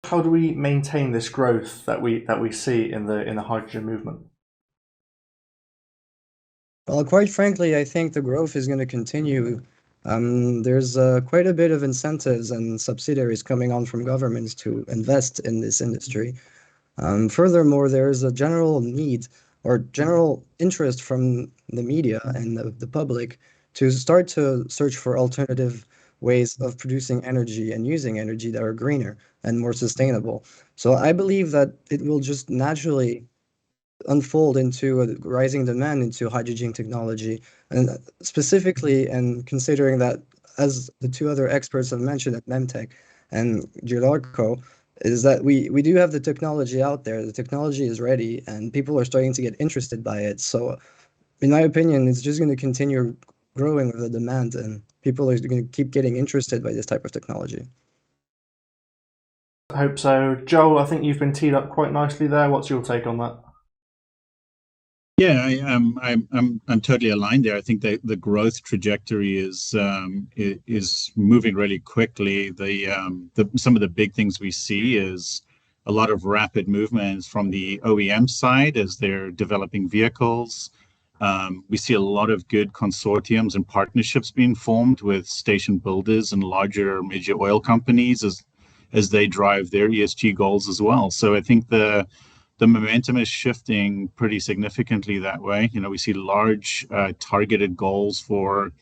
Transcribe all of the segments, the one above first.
How do we maintain this growth that we see in the hydrogen movement? Well, quite frankly, I think the growth is going to continue. There's quite a bit of incentives and subsidiaries coming on from governments to invest in this industry. Furthermore, there is a general need or general interest from the media and the public to start to search for alternative ways of producing energy and using energy that are greener and more sustainable. So I believe that it will just naturally unfold into a rising demand into hydrogen technology, and specifically, and considering that, as the two other experts have mentioned at Mem-Tech and Gilbarco, is that we do have the technology out there. The technology is ready, and people are starting to get interested by it. So, in my opinion, it's just going to continue growing with the demand, and people are going to keep getting interested by this type of technology. I hope so. Joel, I think you've been teed up quite nicely there. What's your take on that? Yeah, I'm totally aligned there. I think the growth trajectory is moving really quickly. Some of the big things we see is a lot of rapid movements from the OEM side as they're developing vehicles. We see a lot of good consortiums and partnerships being formed with station builders and larger major oil companies as they drive their ESG goals as well. So I think the momentum is shifting pretty significantly that way. You know, we see large targeted goals for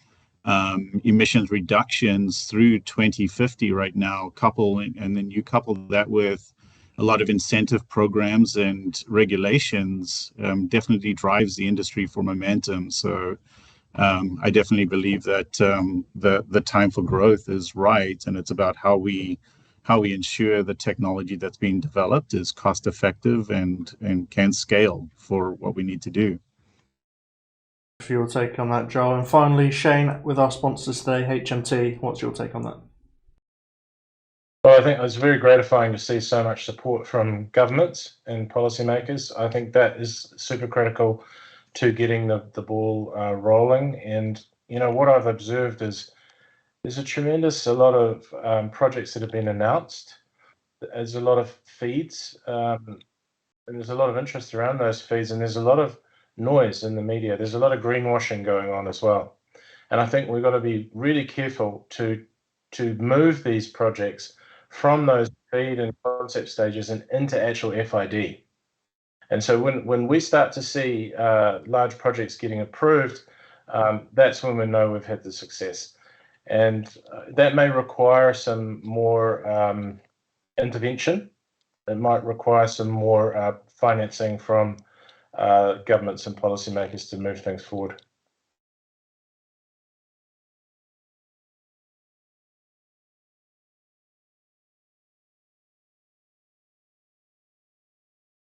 emissions reductions through 2050 right now, and then you couple that with a lot of incentive programs and regulations, definitely drives the industry for momentum. So I definitely believe that the time for growth is right, and it's about how we ensure the technology that's being developed is cost effective and can scale for what we need to do. For your take on that, Joel. And finally, Shane, with our sponsors today, HMT, what's your take on that? Well, I think it was very gratifying to see so much support from governments and policymakers. I think that is super critical to getting the ball rolling. And, you know, what I've observed is there's a lot of projects that have been announced. There's a lot of feeds, and there's a lot of interest around those feeds, and there's a lot of noise in the media. There's a lot of greenwashing going on as well. And I think we've got to be really careful to move these projects from those feed and concept stages and into actual FID. And so when we start to see large projects getting approved, that's when we know we've had the success. And that may require some more intervention. It might require some more financing from governments and policymakers to move things forward.